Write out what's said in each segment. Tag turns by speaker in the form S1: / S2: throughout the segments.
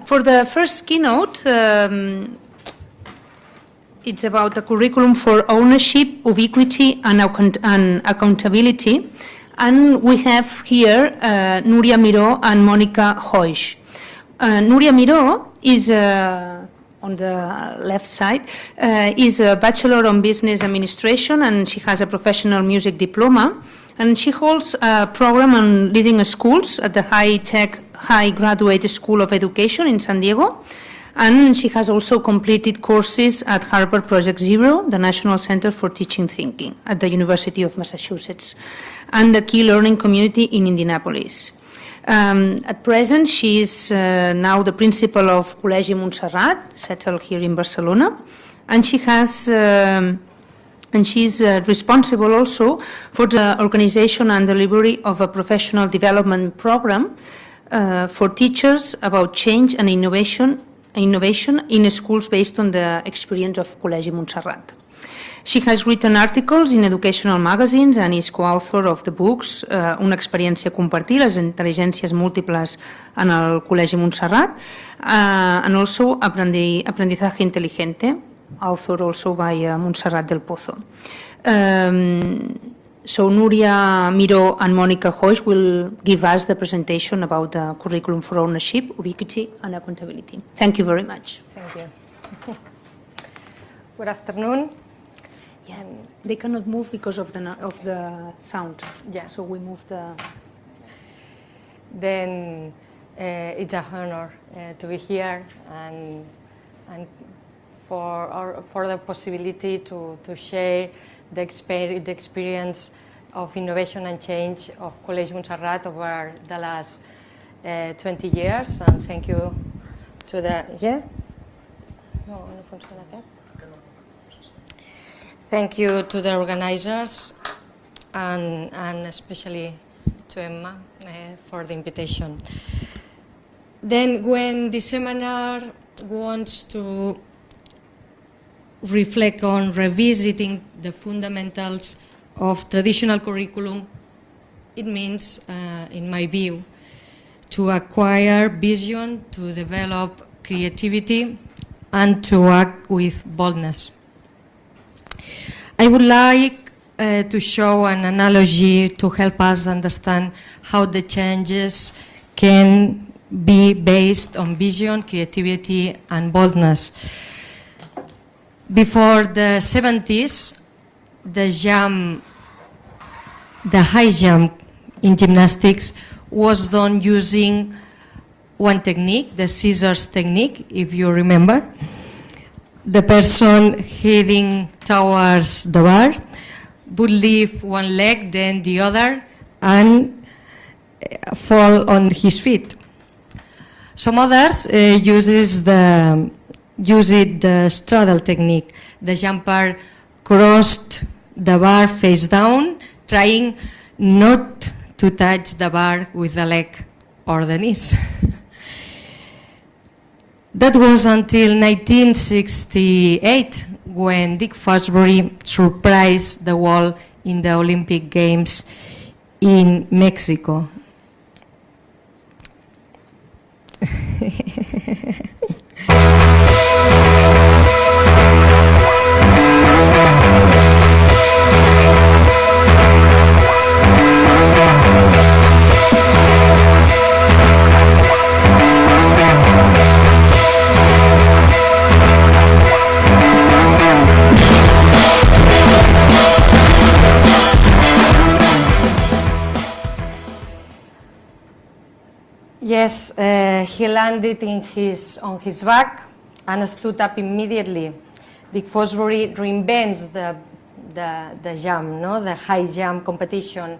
S1: For the first keynote, it's about a curriculum for ownership, ubiquity, and accountability. And we have here Núria Miró and Monica Hoix. Núria Miró is, on the left side, is a Bachelor of Business Administration, and she has a professional music diploma. And she holds a program on leading schools at the High-Tech High Graduate School of Education in San Diego. And she has also completed courses at Harvard Project Zero, the National Center for Teaching Thinking at the University of Massachusetts, and the Key Learning Community in Indianapolis. At present, she is now the principal of Col·legi Montserrat, settled here in Barcelona, and she has and she's responsible also for the organization and delivery of a professional development program for teachers about change and innovation in schools based on the experience of Col·legi Montserrat. She has written articles in educational magazines and is co-author of the books Una experiència a compartir, les intel·ligències múltiples en el Col·legi Montserrat, and also Aprendizaje Inteligente, author also by Montserrat del Pozo. So Núria Miró and Monica Hoix will give us the presentation about the curriculum for ownership, ubiquity, and accountability. Thank you very much.
S2: Thank you. Good afternoon.
S1: Yeah, they cannot move because of the sound.
S2: Yeah.
S1: So we move the.
S2: Then it's an honor to be here and for the possibility to share the experience of innovation and change of Col·legi Montserrat over the last 20 years. And thank you to the... Yeah? No funciona aquest. Thank you to the organizers and especially to Emma for the invitation. Then when the seminar wants to reflect on revisiting the fundamentals of traditional curriculum, it means, in my view, to acquire vision, to develop creativity, and to act with boldness. I would like to show an analogy to help us understand how the changes can be based on vision, creativity, and boldness. Before the 70s, the high jump in gymnastics was done using one technique, the scissors technique, if you remember. The person heading towards the bar would lift one leg, then the other, and fall on his feet. Some others use the straddle technique. The jumper crossed the bar face down, trying not to touch the bar with the leg or the knees. That was until 1968, when Dick Fosbury surprised the world in the Olympic Games in Mexico. Yes, he landed on his back and stood up immediately. Dick Fosbury reinvents the jump, no? The high jump competition.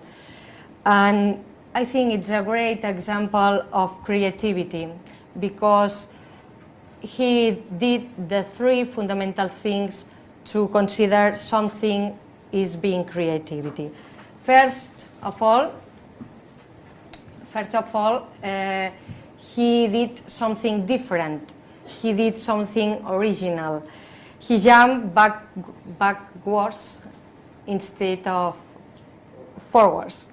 S2: And I think it's a great example of creativity because he did the three fundamental things to consider something is being creativity. First of all, he did something different. He did something original. He jumped backwards instead of forwards.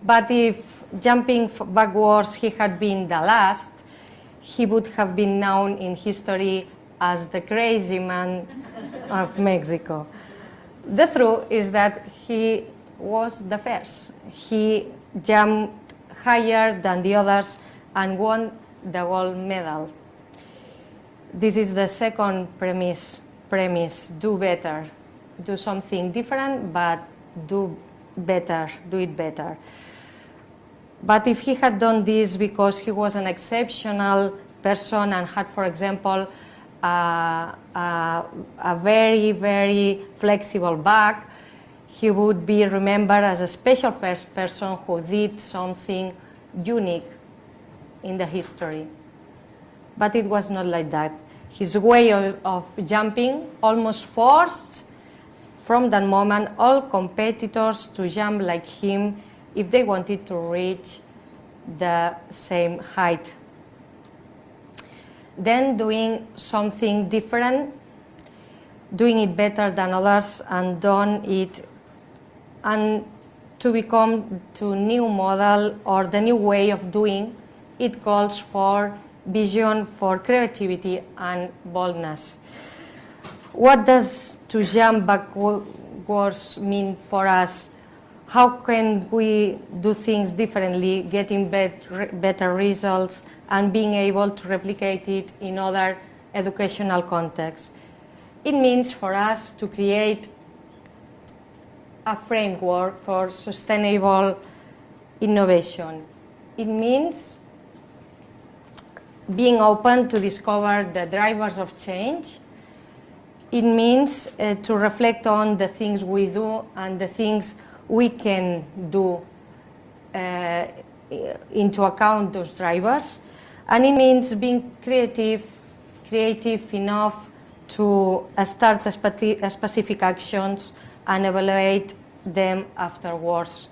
S2: But if jumping backwards he had been the last, he would have been known in history as the crazy man of Mexico. The truth is that he was the first. He jumped higher than the others and won the gold medal. This is the second premise, do better. Do something different, but do better, do it better. But if he had done this because he was an exceptional person and had, for example, a very, very flexible back, he would be remembered as a special first person who did something unique in the history. But it was not like that. His way of jumping almost forced, from that moment, all competitors to jump like him if they wanted to reach the same height. Then doing something different, doing it better than others, and done it, and to become the new model or the new way of doing, it calls for vision, for creativity and boldness. What does to jump backwards mean for us? How can we do things differently, getting better results, and being able to replicate it in other educational contexts? It means for us to create a framework for sustainable innovation. It means being open to discover the drivers of change. It means to reflect on the things we do and the things we can do into account those drivers. And it means being creative enough to start specific actions and evaluate them afterwards.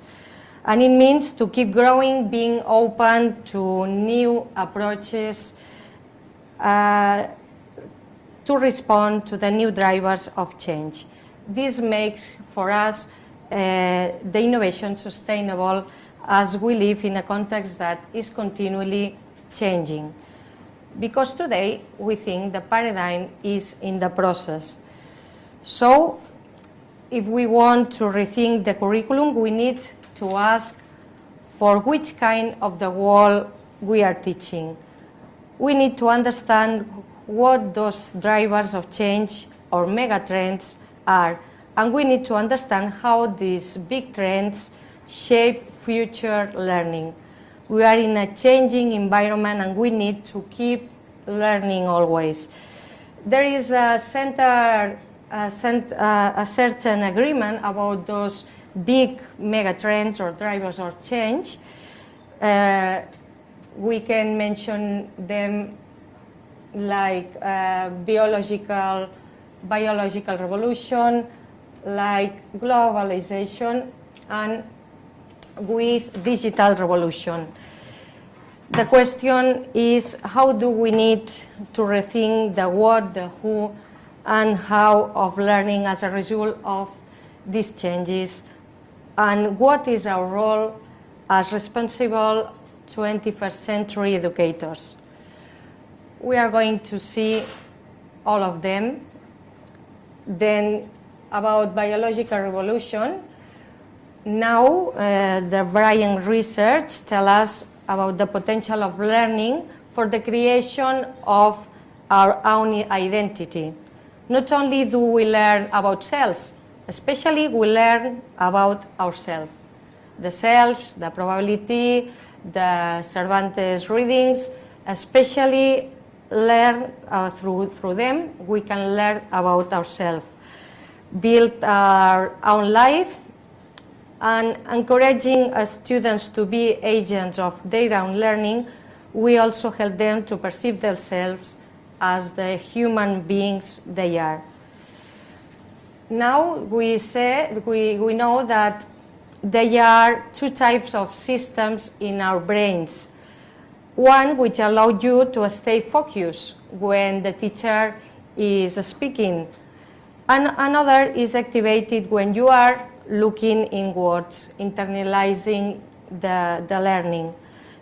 S2: And it means to keep growing, being open to new approaches, to respond to the new drivers of change. This makes for us the innovation sustainable as we live in a context that is continually changing. Because today we think the paradigm is in the process. So if we want to rethink the curriculum, we need to ask for which kind of the world we are teaching. We need to understand what those drivers of change or mega trends are, and we need to understand how these big trends shape future learning. We are in a changing environment and we need to keep learning always. There is a certain agreement about those big mega trends or drivers of change. We can mention them like biological revolution, like globalization, and with digital revolution. The question is, how do we need to rethink the what, the who, and how of learning as a result of these changes, and what is our role as responsible 21st century educators? We are going to see all of them. Then about biological revolution, now the Brian research tells us about the potential of learning for the creation of our own identity. Not only do we learn about cells, especially we learn about ourselves. The selves, the probability, the Cervantes readings, especially learn through them, we can learn about ourselves, build our own life, and encouraging students to be agents of their own learning, we also help them to perceive themselves as the human beings they are. Now we know that there are two types of systems in our brains. One which allows you to stay focused when the teacher is speaking, and another is activated when you are looking inwards, internalizing the learning.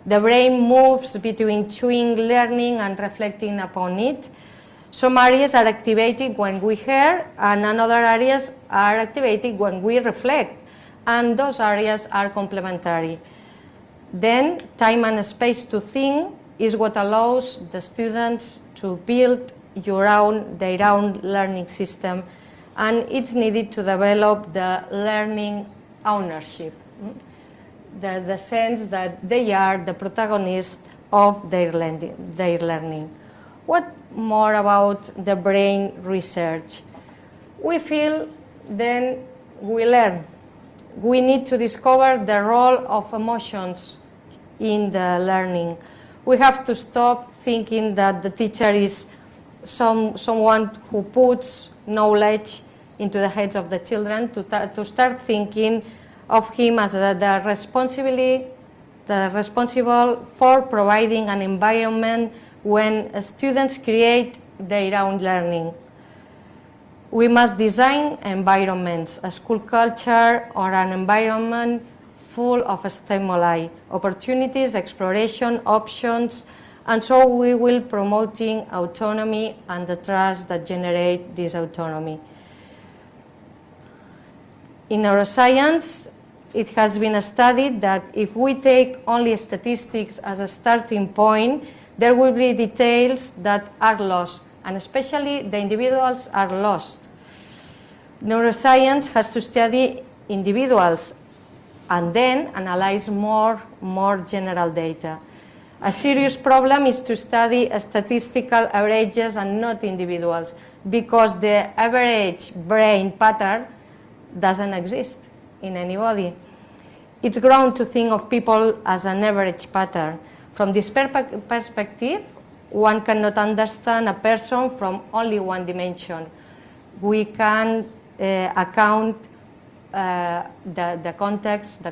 S2: The brain moves between chewing, learning, and reflecting upon it. Some areas are activated when we hear, and other areas are activated when we reflect, and those areas are complementary. Then, time and space to think is what allows the students to build their own learning system, and it's needed to develop the learning ownership, the sense that they are the protagonists of their learning. What more about the brain research? We feel, then we learn. We need to discover the role of emotions in the learning. We have to stop thinking that the teacher is someone who puts knowledge into the heads of the children, to start thinking of him as the responsible for providing an environment when students create their own learning. We must design environments, a school culture or an environment full of stimuli, opportunities, exploration, options, and so we will promoting autonomy and the trust that generate this autonomy. In neuroscience, it has been studied that if we take only statistics as a starting point, there will be details that are lost, and especially the individuals are lost. Neuroscience has to study individuals and then analyze more general data. A serious problem is to study statistical averages and not individuals, because the average brain pattern doesn't exist in anybody. It's grown to think of people as an average pattern. From this perspective, one cannot understand a person from only one dimension. We can account the context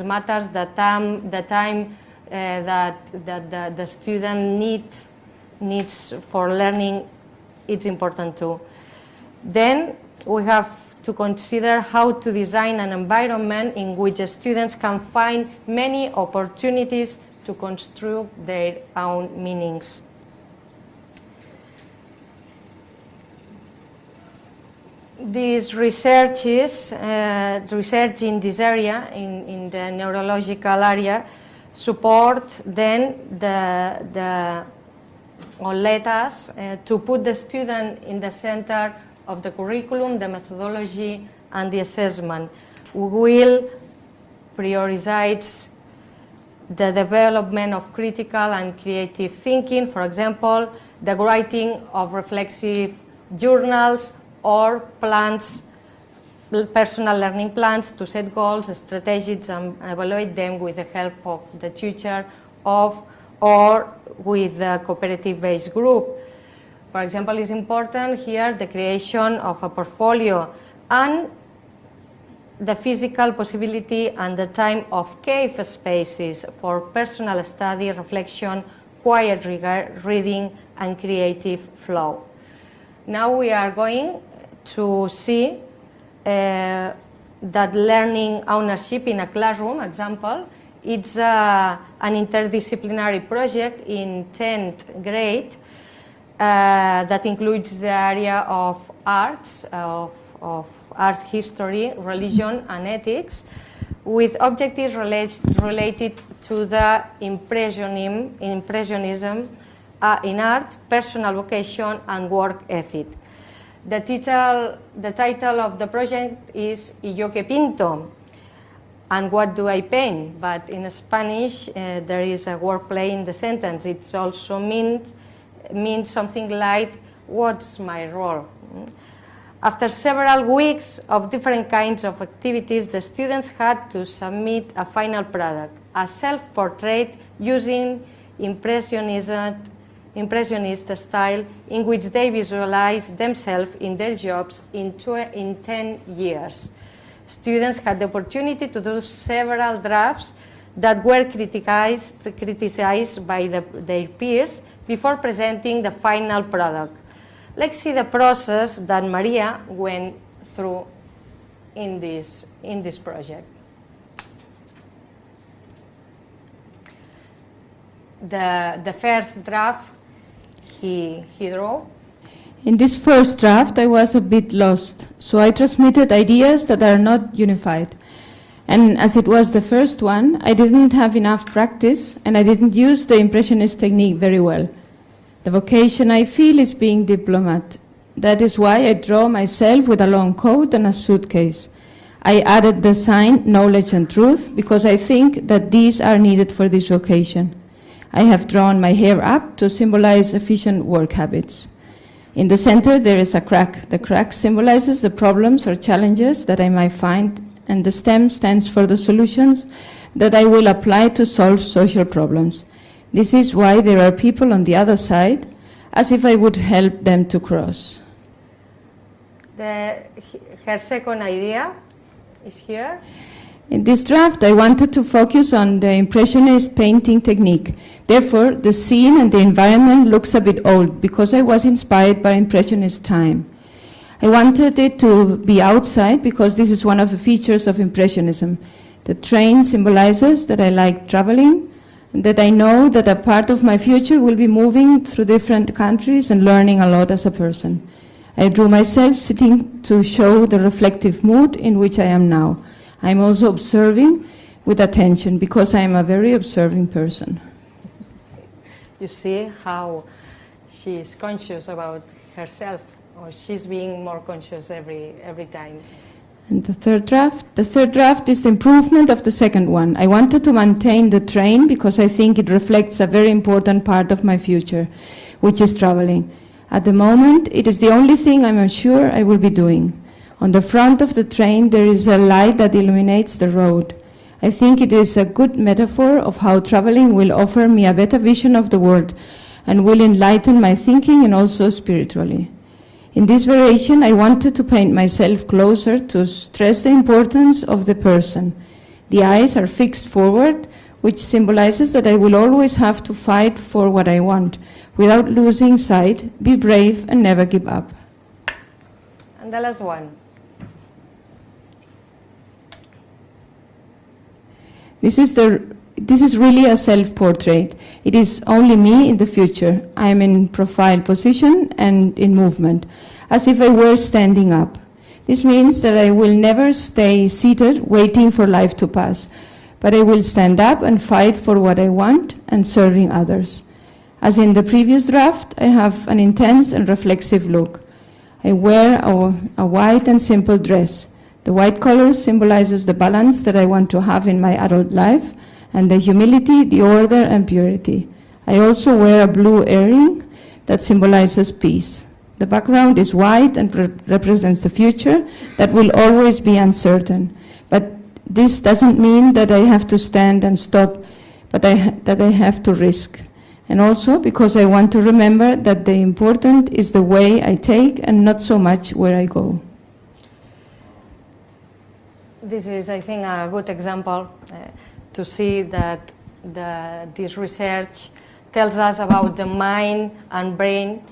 S2: matters, the time that the student needs for learning, it's important too. Then we have to consider how to design an environment in which students can find many opportunities to construct their own meanings. These research in this area, in the neurological area, support then or let us to put the student in the center of the curriculum, the methodology, and the assessment. We will prioritize the development of critical and creative thinking, for example, the writing of reflexive journals or plans, personal learning plans to set goals, strategies, and evaluate them with the help of the tutor or with a cooperative-based group. For example, it's important here the creation of a portfolio and the physical possibility and the time of cave spaces for personal study, reflection, quiet reading, and creative flow. Now we are going to see that learning ownership in a classroom example. It's an interdisciplinary project in 10th grade that includes the area of arts, of art history, religion, and ethics, with objectives related to the impressionism in art, personal vocation, and work ethic. The title of the project is Y yo que pinto, and what do I paint? But in Spanish, there is a wordplay in the sentence. It also means something like, what's my role? After several weeks of different kinds of activities, the students had to submit a final product, a self-portrait using impressionist style, in which they visualize themselves in their jobs in 10 years. Students had the opportunity to do several drafts that were criticized by their peers before presenting the final product. Let's see the process that Maria went through in this project.
S3: the first draft he drew.
S4: In this first draft, I was a bit lost, so I transmitted ideas that are not unified. And as it was the first one, I didn't have enough practice, and I didn't use the Impressionist technique very well. The vocation I feel is being diplomat. That is why I draw myself with a long coat and a suitcase. I added the sign, knowledge and truth, because I think that these are needed for this vocation. I have drawn my hair up to symbolize efficient work habits. In the center, there is a crack. The crack symbolizes the problems or challenges that I might find, and the stem stands for the solutions that I will apply to solve social problems. This is why there are people on the other side, as if I would help them to cross.
S3: Her second idea is here.
S4: In this draft, I wanted to focus on the Impressionist painting technique. Therefore, the scene and the environment looks a bit old because I was inspired by Impressionist time. I wanted it to be outside because this is one of the features of Impressionism. The train symbolizes that I like traveling, and that I know that a part of my future will be moving through different countries and learning a lot as a person. I drew myself sitting to show the reflective mood in which I am now. I'm also observing with attention because I am a very observing person.
S3: You see how she is conscious about herself, or she's being more conscious every time.
S4: And the third draft is the improvement of the second one. I wanted to maintain the train because I think it reflects a very important part of my future, which is traveling. At the moment, it is the only thing I'm sure I will be doing. On the front of the train, there is a light that illuminates the road. I think it is a good metaphor of how traveling will offer me a better vision of the world and will enlighten my thinking and also spiritually. In this variation, I wanted to paint myself closer to stress the importance of the person. The eyes are fixed forward, which symbolizes that I will always have to fight for what I want, without losing sight, be brave and never give up.
S3: And the last one.
S4: This is really a self-portrait. It is only me in the future. I am in profile position and in movement, as if I were standing up. This means that I will never stay seated waiting for life to pass, but I will stand up and fight for what I want and serving others. As in the previous draft, I have an intense and reflexive look. I wear a white and simple dress. The white color symbolizes the balance that I want to have in my adult life, and the humility, the order, and purity. I also wear a blue earring that symbolizes peace. The background is white and represents the future that will always be uncertain. But this doesn't mean that I have to stand and stop, but that I have to risk. And also because I want to remember that the important is the way I take and not so much where I go.
S3: This is, I think, a good example to see that this research tells us about the mind and brain,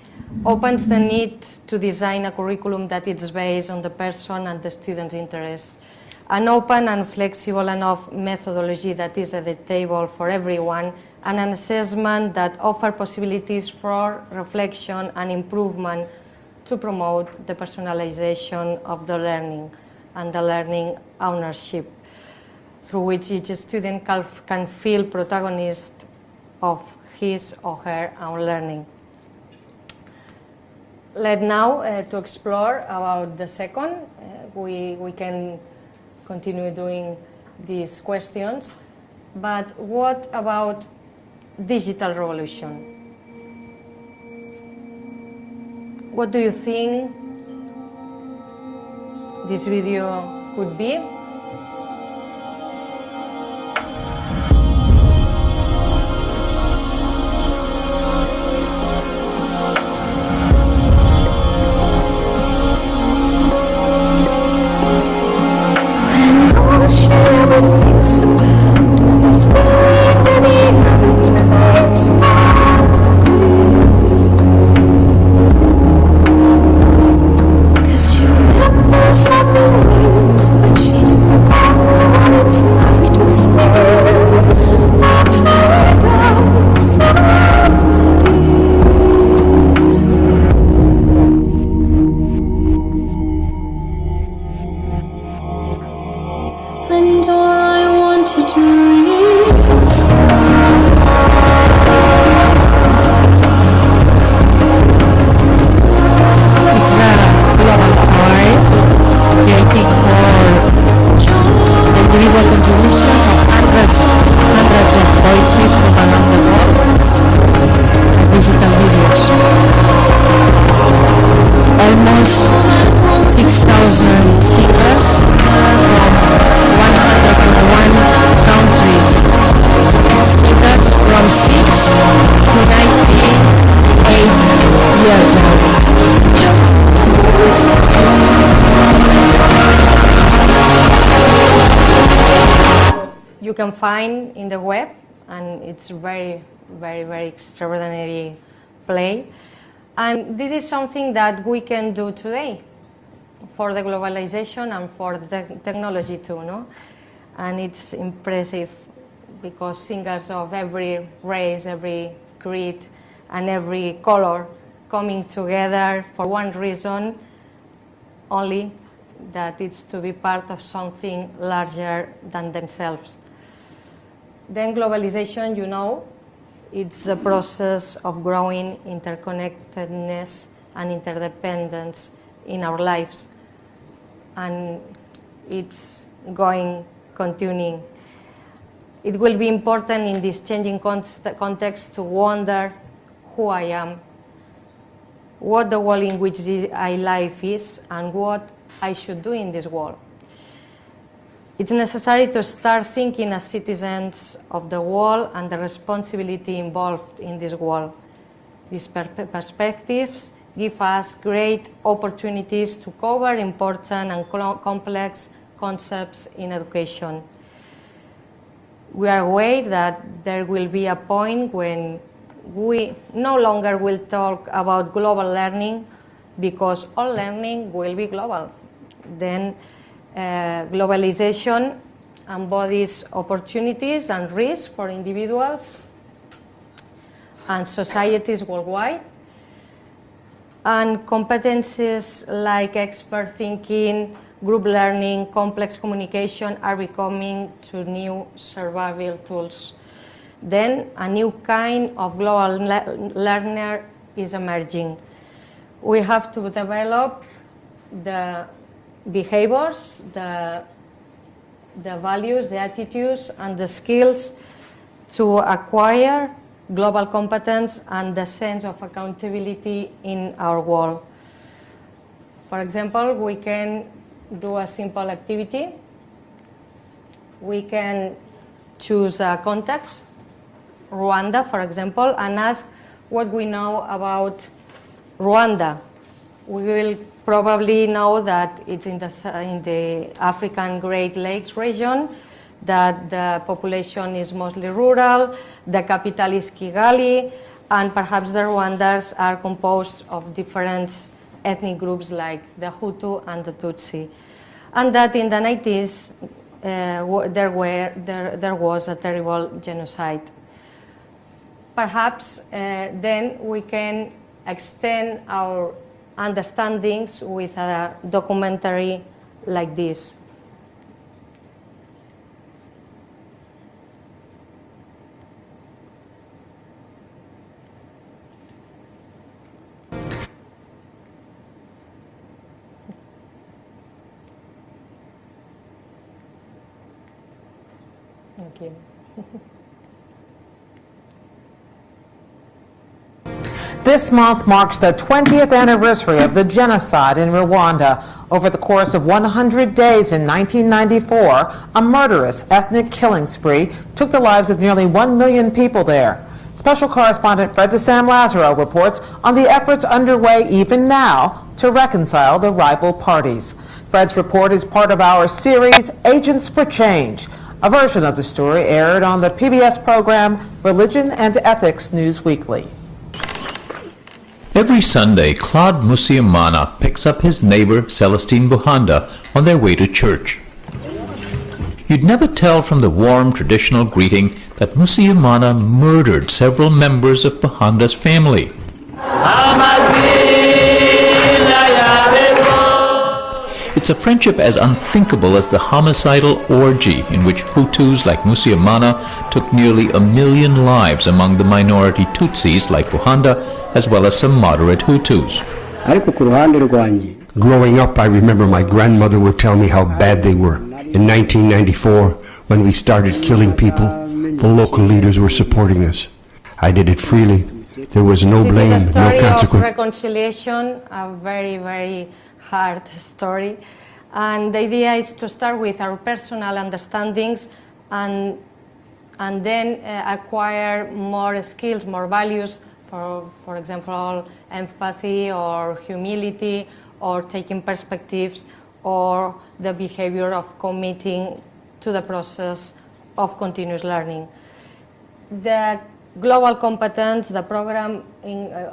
S3: opens the need to design a curriculum that is based on the person and the student's interest, an open and flexible enough methodology that is at the table for everyone, and an assessment that offers possibilities for reflection and improvement to promote the personalization of the learning and the learning ownership, through which each student can feel protagonist of his or her own learning. Let's now to explore about the second. We can continue doing these questions, but what about digital revolution? What do you think this video could be?
S5: She's And all I want to do is
S6: it's a global choir creating for individual contributions of hundreds of voices from around the world as digital videos. Almost 6,000 singers from 101 countries. Singers from 6 to 98 years old.
S3: You can find in the web, and it's very, very, very extraordinary play. And this is something that we can do today for the globalization and for the technology too, no? And it's impressive because singers of every race, every creed, and every color coming together for one reason only, that it's to be part of something larger than themselves. Then globalization, you know, it's the process of growing interconnectedness and interdependence in our lives. And it's continuing. It will be important in this changing context to wonder who I am, what the world in which I live is, and what I should do in this world. It's necessary to start thinking as citizens of the world and the responsibility involved in this world. These perspectives give us great opportunities to cover important and complex concepts in education. We are aware that there will be a point when we no longer will talk about global learning because all learning will be global. Then globalization embodies opportunities and risks for individuals and societies worldwide. And competencies like expert thinking, group learning, complex communication are becoming to new survival tools. Then a new kind of global learner is emerging. We have to develop the behaviors, the values, the attitudes, and the skills to acquire global competence and the sense of accountability in our world. For example, we can do a simple activity. We can choose a context, Rwanda, for example, and ask what we know about Rwanda. We will probably know that it's in the African Great Lakes region, that the population is mostly rural, the capital is Kigali, and perhaps the Rwandans are composed of different ethnic groups like the Hutu and the Tutsi. And that in the 90s there was a terrible genocide. Perhaps then we can extend our understandings with a documentary like this. Thank you.
S7: This month marks the 20th anniversary of the genocide in Rwanda. Over the course of 100 days in 1994, a murderous ethnic killing spree took the lives of nearly 1 million people there. Special correspondent Fred de Sam Lazaro reports on the efforts underway even now to reconcile the rival parties. Fred's report is part of our series, Agents for Change. A version of the story aired on the PBS program Religion and Ethics News Weekly.
S8: Every Sunday, Claude Musiamana picks up his neighbor Celestine Buhanda on their way to church. You'd never tell from the warm traditional greeting that Musiamana murdered several members of Buhanda's family. It's It's a friendship as unthinkable as the homicidal orgy in which Hutus like Musiamana took nearly 1 million lives among the minority Tutsis like Buhanda, as well as some moderate Hutus.
S9: Growing up, I remember my grandmother would tell me how bad they were. In 1994, when we started killing people, the local leaders were supporting us. I did it freely. There was no blame,
S3: this is a
S9: no
S3: story
S9: consequence.
S3: of reconciliation, a very, very hard story. And the idea is to start with our personal understandings and then acquire more skills, more values, for example, empathy or humility or taking perspectives or the behavior of committing to the process of continuous learning. The global competence, the program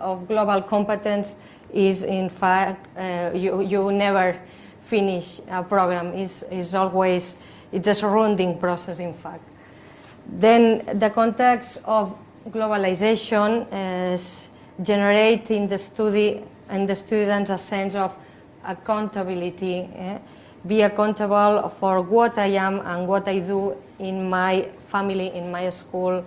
S3: of global competence is in fact, you never finish a program. It's always, it's just a rounding process in fact. Then the context of globalization is generating the study and the students a sense of accountability. Be accountable for what I am and what I do in my family, in my school,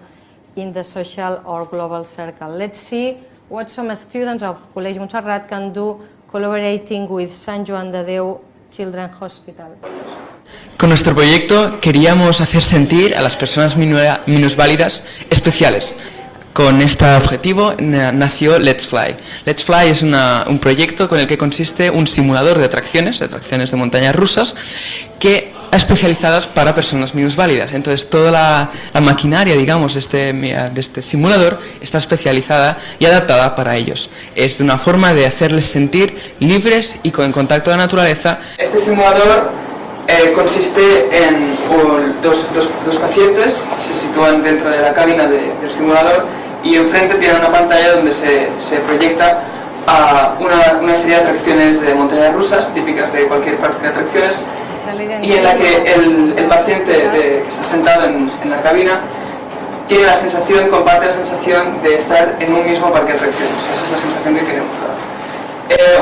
S3: in the social or global circle. Let's see what some students of Col·legi Montserrat can do collaborating with Sant Joan de Déu Children's Hospital.
S10: Con nuestro proyecto queríamos hacer sentir a las personas minusválidas especiales. Con este objetivo nació Let's Fly. Let's Fly es un proyecto con el que consiste un simulador de atracciones de montañas rusas que especializadas para personas minusválidas. Entonces toda la maquinaria, digamos, de este simulador está especializada y adaptada para ellos. Es una forma de hacerles sentir libres y en contacto con la naturaleza. Este simulador consiste en dos pacientes, se sitúan dentro de la cabina del simulador y enfrente tienen una pantalla donde se proyecta una serie de atracciones de montañas rusas, típicas de cualquier parque de atracciones, y en la que el paciente que está sentado en la cabina tiene comparte la sensación de estar en un mismo parque de atracciones. Esa es la sensación que queremos dar.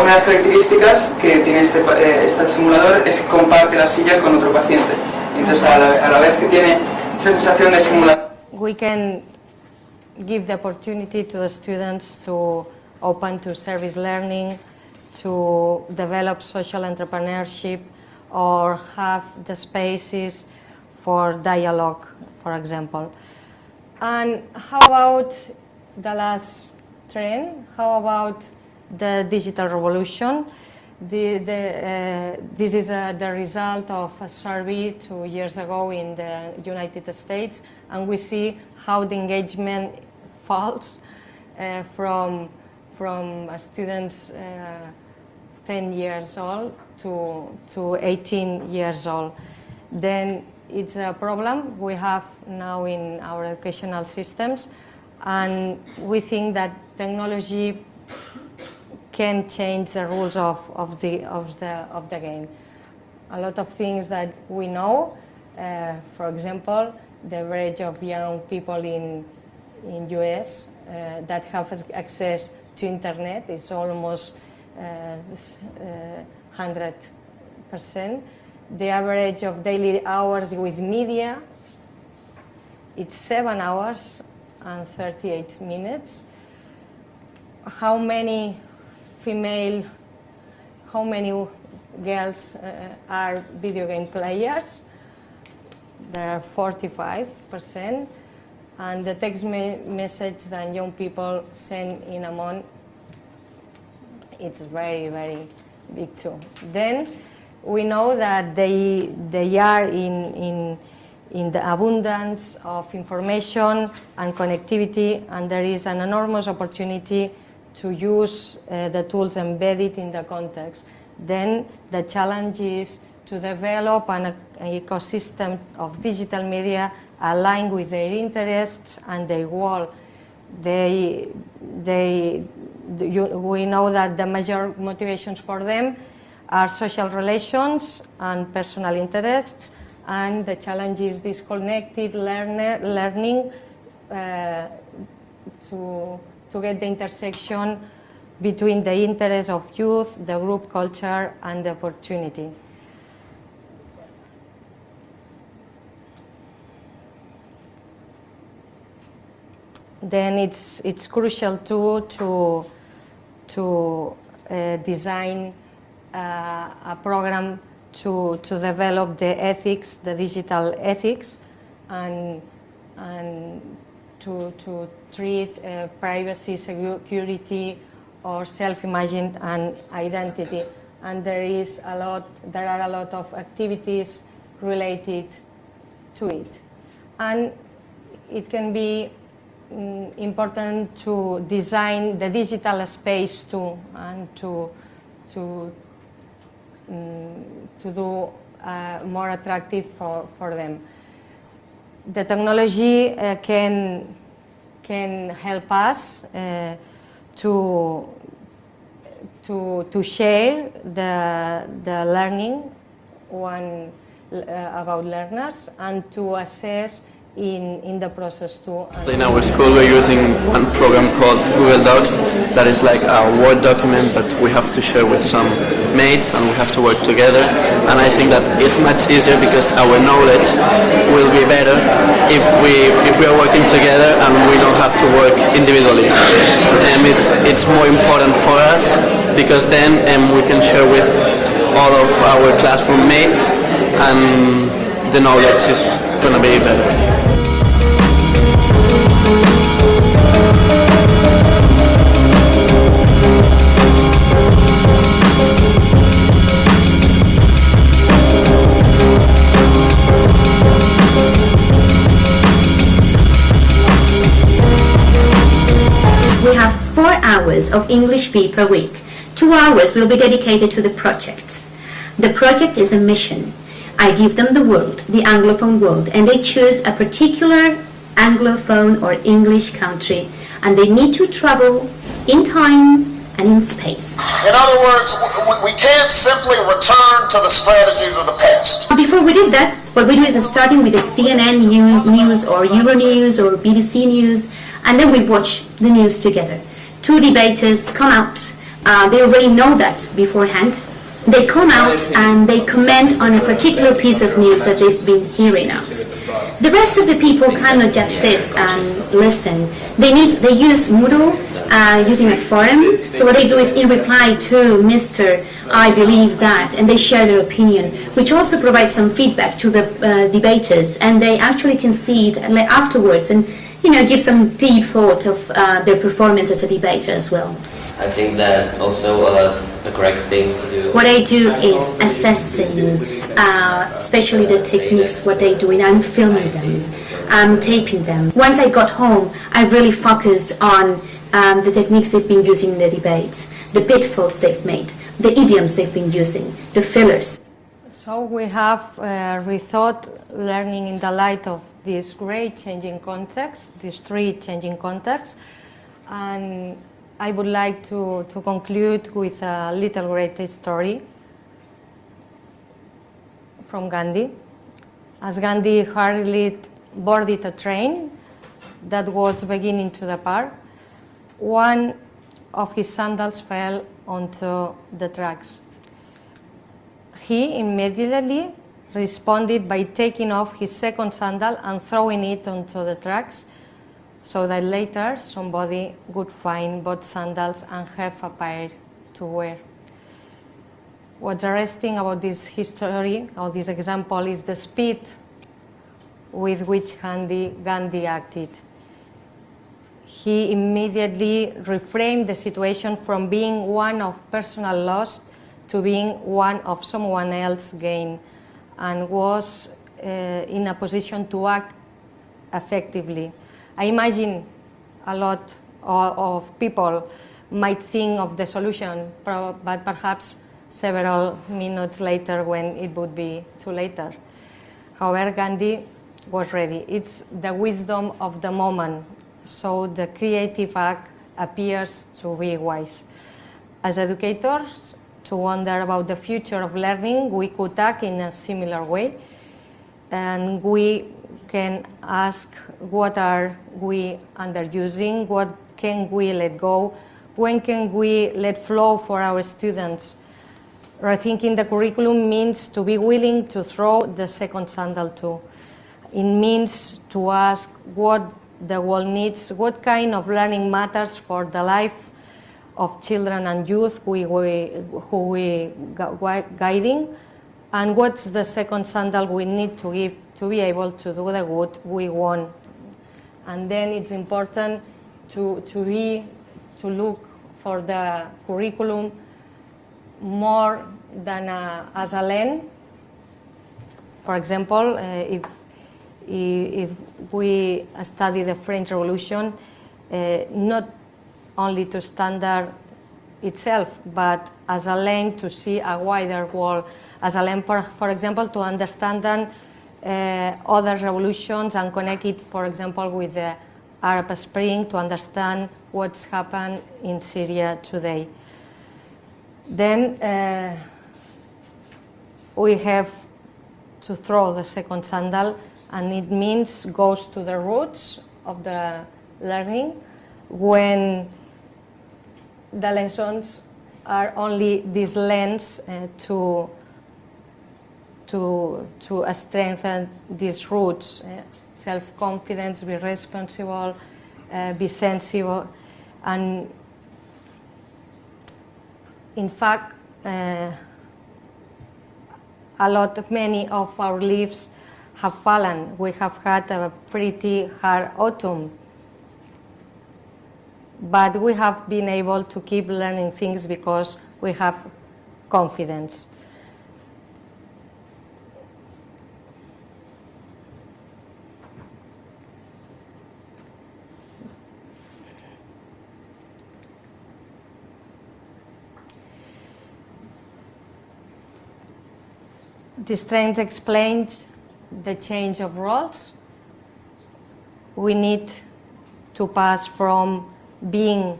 S10: Una de las características que tiene este simulador es que comparte la silla con otro paciente. Entonces, a la vez que tiene esa sensación de simulación,
S3: We can give the opportunity to the students to open to service learning, to develop social entrepreneurship, or have the spaces for dialogue, for example. And how about the last trend? How about the digital revolution? This is the result of a survey 2 years ago in the United States, and we see how the engagement falls from students 10 years old to 18 years old. Then it's a problem we have now in our educational systems, and we think that technology can change the rules of the game. A lot of things that we know, for example, the average of young people in US that have access to internet is almost 100%. The average of daily hours with media, it's 7 hours and 38 minutes. How many girls are video game players? There are 45%. And the text message that young people send in a month, it's very, very big too. Then we know that they are in the abundance of information and connectivity, and there is an enormous opportunity to use the tools embedded in the context. Then the challenge is to develop an ecosystem of digital media aligned with their interests and their goal. We know that the major motivations for them are social relations and personal interests, and the challenge is this connected learning to get the intersection between the interests of youth, the group culture, and the opportunity. then it's crucial too to design a program to develop the ethics, the digital ethics, and to treat privacy, security, or self-imagine and identity. And there are a lot of activities related to it. And it can be important to design the digital space too, and to do more attractive for them. The technology can help us to share the learning about learners and to assess in the process too.
S11: In our school we're using one program called Google Docs that is like a Word document, but we have to share with some mates and we have to work together, and I think that is much easier because our knowledge will be better if we are working together and we don't have to work individually. It's more important for us because then we can share with all of our classroom mates and the knowledge is going to be better.
S12: We have 4 hours of English B per week. 2 hours will be dedicated to the projects. The project is a mission. I give them the world, the Anglophone world, and they choose a particular Anglophone or English country, and they need to travel in time and in space.
S13: In other words, we can't simply return to the strategies of the past.
S12: Before we did that, what we do is starting with the CNN news or Euronews or BBC News, and then we watch the news together. 2 debaters come out, they already know that beforehand. They come out and they comment on a particular piece of news that they've been hearing out. The rest of the people cannot just sit and listen. They use Moodle using a forum. So what they do is in reply to Mr. I believe that, and they share their opinion, which also provides some feedback to the debaters, and they actually concede afterwards and give some deep thought of their performance as a debater as well.
S14: I think that also the correct thing to do.
S12: What I do is assessing, especially the techniques, what they're doing. I'm filming them, I'm taping them. Once I got home, I really focused on the techniques they've been using in the debates, the pitfalls they've made, the idioms they've been using, the fillers.
S3: So we have rethought learning in the light of this great changing context, these 3 changing contexts, and I would like to conclude with a little great story from Gandhi. As Gandhi hurriedly boarded a train that was beginning to depart, one of his sandals fell onto the tracks. He immediately responded by taking off his second sandal and throwing it onto the tracks, so that later somebody would find both sandals and have a pair to wear. What's arresting about this history, or this example, is the speed with which Gandhi acted. He immediately reframed the situation from being one of personal loss to being one of someone else's gain, and was in a position to act effectively. I imagine a lot of people might think of the solution, but perhaps several minutes later when it would be too late. However, Gandhi was ready. It's the wisdom of the moment, so the creative act appears to be wise. As educators, to wonder about the future of learning, we could act in a similar way, and we can ask, what are we underusing? What can we let go? When can we let flow for our students? Rethinking the curriculum means to be willing to throw the second sandal too. It means to ask, what the world needs, what kind of learning matters for the life of children and youth who we guiding, and what's the second sandal we need to give to be able to do the good we want. And then it's important to look for the curriculum more than as a lens. For example, if we study the French Revolution, not only to standard itself, but as a lens to see a wider world, as a lens, for example, to understand other revolutions and connect it, for example, with the Arab Spring, to understand what's happened in Syria today. Then we have to throw the second sandal, and it means goes to the roots of the learning, when the lessons are only this lens to strengthen these roots, self-confidence, be responsible, be sensible, and in fact, many of our leaves have fallen. We have had a pretty hard autumn, but we have been able to keep learning things because we have confidence. This trend explains the change of roles. We need to pass from being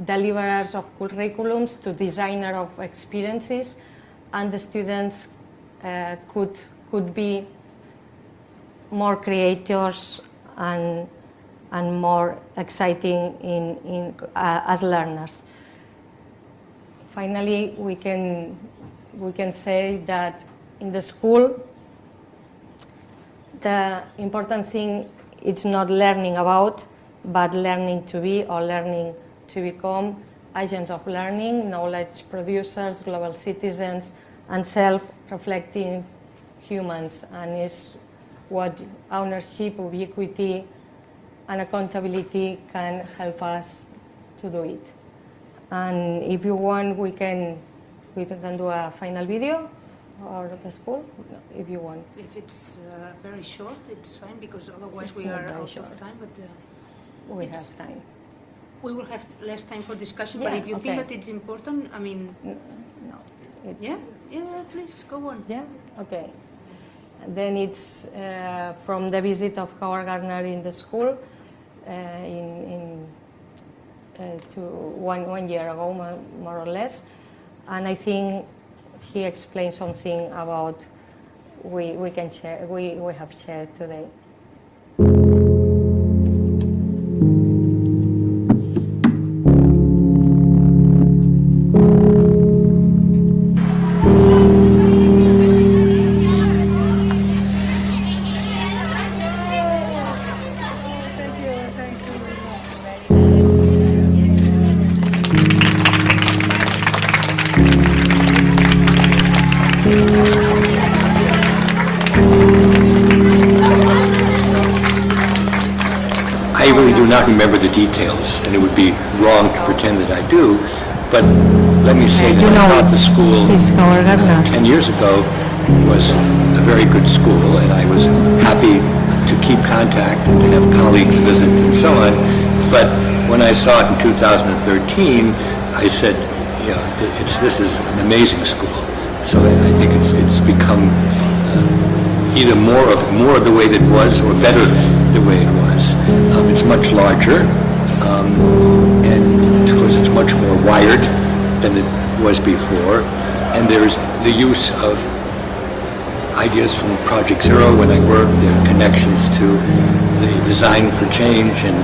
S3: deliverers of curriculums to designer of experiences, and the students could be more creators and more exciting as learners. Finally, we can say that in the school, the important thing is not learning about, but learning to be, or learning to become agents of learning, knowledge producers, global citizens, and self-reflecting humans. And is what ownership, ubiquity, and accountability can help us to do it. And if you want, we can do a final video. Or the school, if you want.
S1: If it's very short, it's fine, because otherwise we are out of time. But
S3: we have time.
S1: We will have less time for discussion.
S3: Yeah,
S1: but if you think that it's important, I mean,
S3: no.
S1: Yeah, please go on.
S3: Yeah, okay. And then it's from the visit of Howard Gardner in the school to 1 year ago, more or less, and I think he explained something about we have shared today.
S9: Not remember the details, and it would be wrong to pretend that I do, but let me say that I thought the school 10 years ago was a very good school, and I was happy to keep contact and to have colleagues visit and so on. But when I saw it in 2013, I said, this is an amazing school. So I think it's become either more of the way that it was, or better the way it was. It's much larger, and of course it's much more wired than it was before. And there's the use of ideas from Project Zero when I worked, their connections to the Design for Change in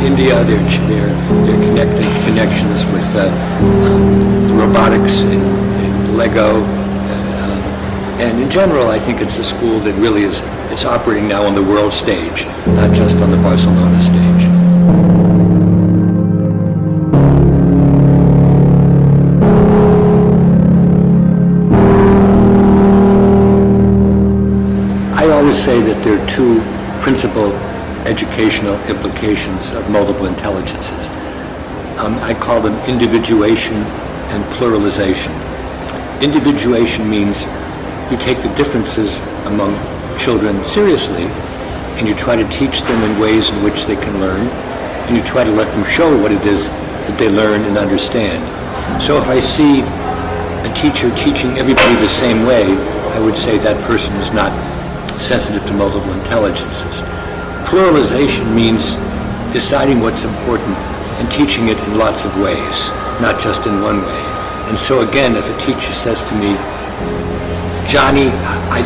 S9: India, their connections with robotics in Lego,
S15: And in general, I think it's a school that really it's operating now on the world stage, not just on the Barcelona stage. I always say that there are two principal educational implications of multiple intelligences. I call them individuation and pluralization. Individuation means you take the differences among children seriously, and you try to teach them in ways in which they can learn, and you try to let them show what it is that they learn and understand. So if I see a teacher teaching everybody the same way, I would say that person is not sensitive to multiple intelligences. Pluralization means deciding what's important and teaching it in lots of ways, not just in one way. And so again, if a teacher says to me, Johnny,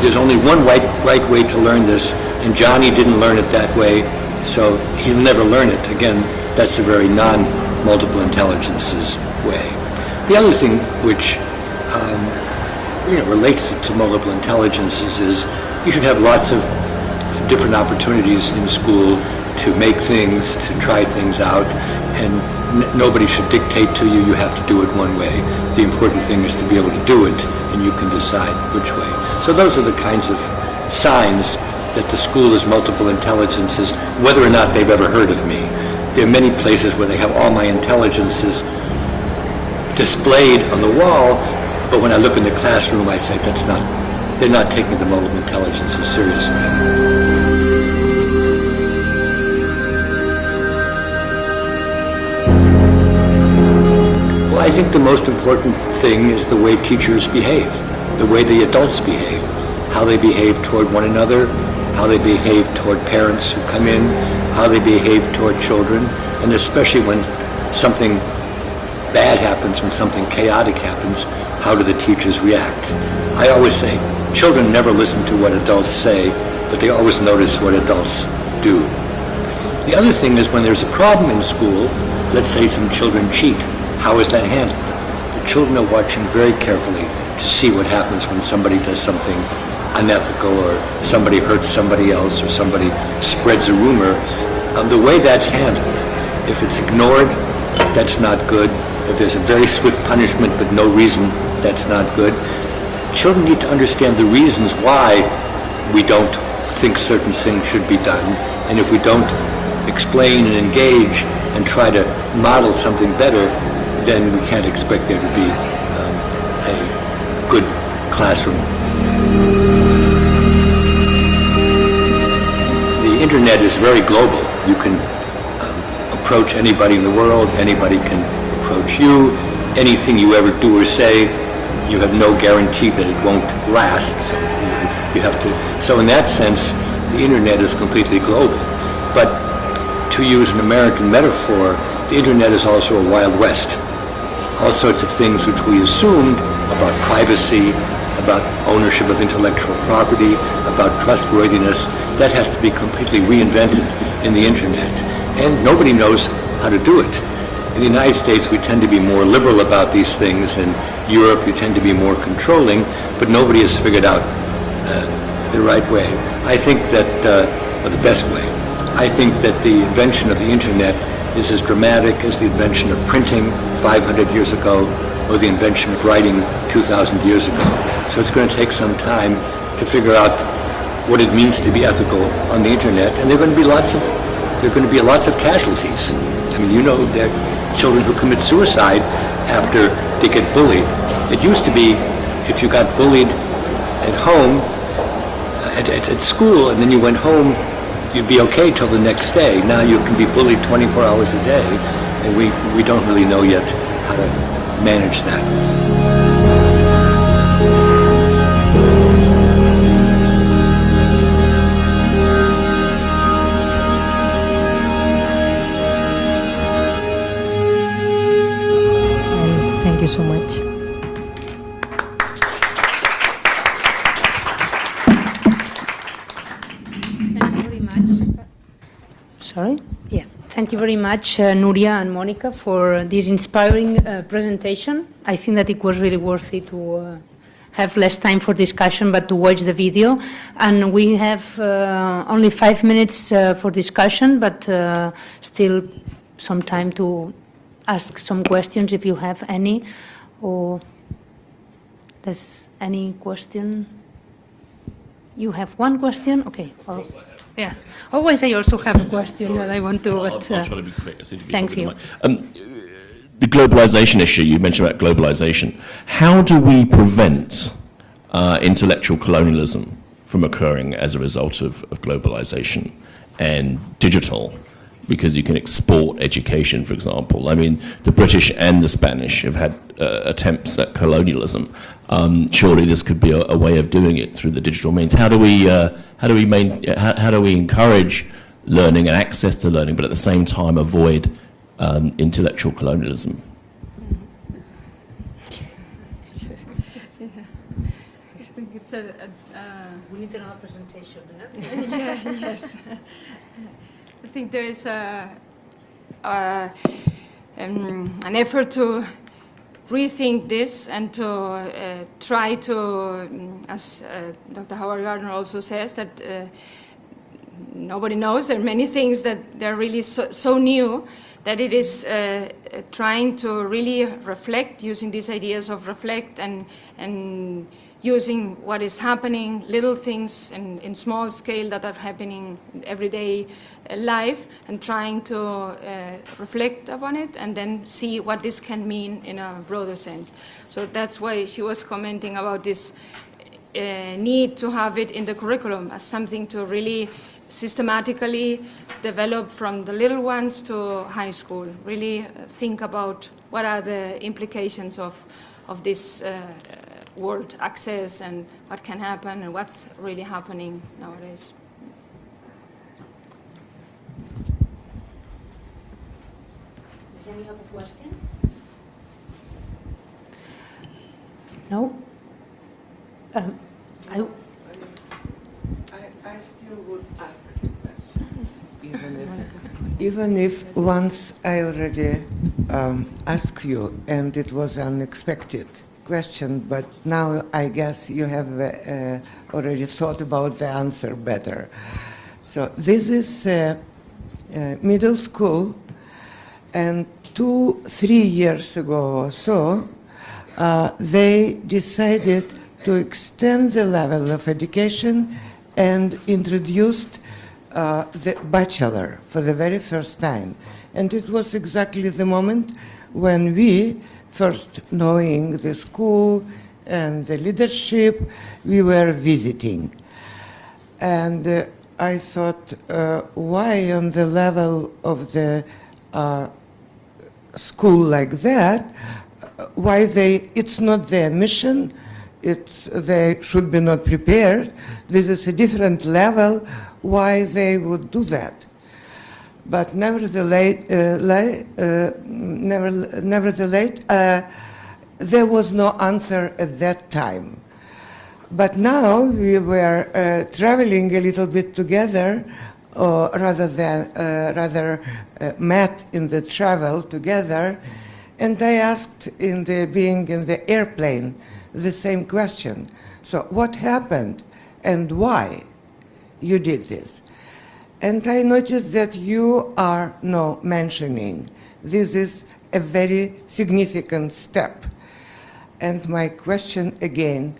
S15: there's only one right way to learn this, and Johnny didn't learn it that way, so he'll never learn it. Again, that's a very non-multiple intelligences way. The other thing which relates to multiple intelligences is you should have lots of different opportunities in school to make things, to try things out, and nobody should dictate to you, you have to do it one way. The important thing is to be able to do it, and you can decide which way. So those are the kinds of signs that the school is multiple intelligences, whether or not they've ever heard of me. There are many places where they have all my intelligences displayed on the wall, but when I look in the classroom, I say they're not taking the multiple intelligences seriously. I think the most important thing is the way teachers behave, the way the adults behave, how they behave toward one another, how they behave toward parents who come in, how they behave toward children, and especially when something bad happens, when something chaotic happens, how do the teachers react? I always say, children never listen to what adults say, but they always notice what adults do. The other thing is when there's a problem in school, let's say some children cheat, how is that handled? The children are watching very carefully to see what happens when somebody does something unethical or somebody hurts somebody else or somebody spreads a rumor. The way that's handled, if it's ignored, that's not good. If there's a very swift punishment but no reason, that's not good. Children need to understand the reasons why we don't think certain things should be done, and if we don't explain and engage and try to model something better, then we can't expect there to be a good classroom. The internet is very global. You can approach anybody in the world, anybody can approach you. Anything you ever do or say, you have no guarantee that it won't last. So you have to. So in that sense, the internet is completely global. But to use an American metaphor, the internet is also a Wild West. All sorts of things which we assumed about privacy, about ownership of intellectual property, about trustworthiness, that has to be completely reinvented in the internet. And nobody knows how to do it. In the United States, we tend to be more liberal about these things. In Europe, you tend to be more controlling, but nobody has figured out the right way. I think that, or the best way. I think that the invention of the internet is as dramatic as the invention of printing 500 years ago or the invention of writing 2,000 years ago. So it's going to take some time to figure out what it means to be ethical on the internet, and there are going to be lots of casualties. I mean, you know, there are children who commit suicide after they get bullied. It used to be if you got bullied at home, at school, and then you went home, you'd be okay till the next day. Now you can be bullied 24 hours a day, and we don't really know yet how to manage that.
S3: And thank you so much.
S1: Thank you very much, Núria and Monica, for this inspiring presentation. I think that it was really worthy to have less time for discussion but to watch the video. And we have only 5 minutes for discussion, but still some time to ask some questions if you have any. Or there's any question? You have one question? Okay. Oh, yeah. Always I also have a question that I want to...
S16: I'll try to be quick.
S1: Thank you.
S16: The globalization issue, you mentioned about globalization. How do we prevent intellectual colonialism from occurring as a result of globalization and digital? Because you can export education, for example. I mean, the British and the Spanish have had attempts at colonialism. Surely this could be a way of doing it through the digital means. How do we encourage learning and access to learning, but at the same time avoid intellectual colonialism?
S1: We need another presentation.
S17: Yeah, yes. I think there is an effort to rethink this and to try to, as Dr. Howard Gardner also says, that nobody knows. There are many things that they're really so new that it is trying to really reflect, using these ideas of reflect and using what is happening, little things in small scale that are happening in everyday life, and trying to reflect upon it and then see what this can mean in a broader sense. So that's why she was commenting about this need to have it in the curriculum as something to really systematically develop from the little ones to high school. Really think about what are the implications of this world access and what can happen and what's really happening nowadays.
S1: Is there any other question? No?
S18: I still would ask the question, even if once I already asked you and it was unexpected question, but now I guess you have already thought about the answer better. So this is middle school, and 2-3 years ago or so, they decided to extend the level of education and introduced the bachelor for the very first time. And it was exactly the moment when we, first knowing the school and the leadership, we were visiting. And I thought, why on the level of the school like that, why it's not their mission, they should be not prepared, this is a different level, why they would do that. But nevertheless, there was no answer at that time. But now we were traveling a little bit together, or rather met in the travel together, and I asked being in the airplane the same question. So what happened and why you did this? And I noticed that you are now mentioning this is a very significant step. And my question again,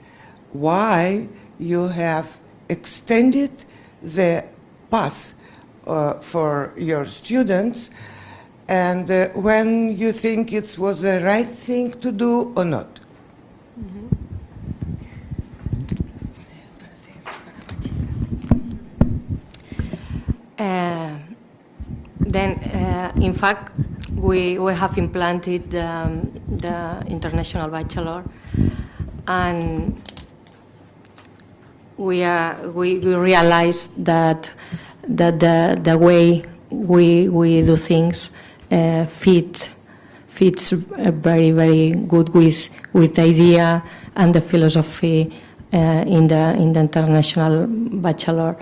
S18: why you have extended the path for your students, and when you think it was the right thing to do or not?
S3: In fact, we have implanted the international bachelor, and we realized that the way we do things fits very, very good with the idea and the philosophy in the international bachelor,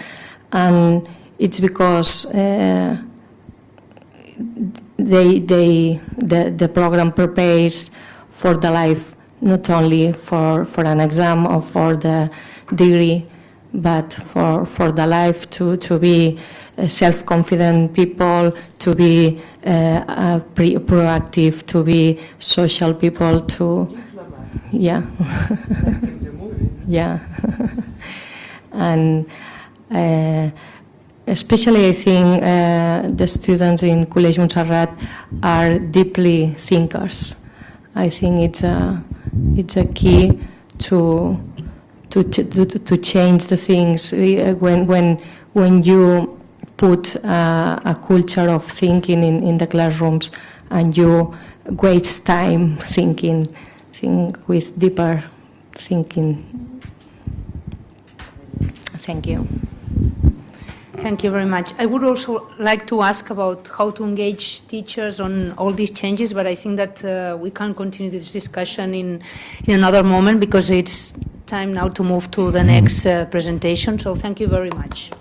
S3: and it's because the program prepares for the life not only for an exam or for the degree, but for the life, to be self-confident people, to be proactive, to be social people, to yeah yeah and especially I think the students in College Montserrat are deeply thinkers. I think it's a key to change the things when you put a culture of thinking in the classrooms, and you waste time think with deeper thinking. Thank you.
S1: Thank you very much. I would also like to ask about how to engage teachers on all these changes, but I think that we can continue this discussion in another moment, because it's time now to move to the next presentation. So thank you very much.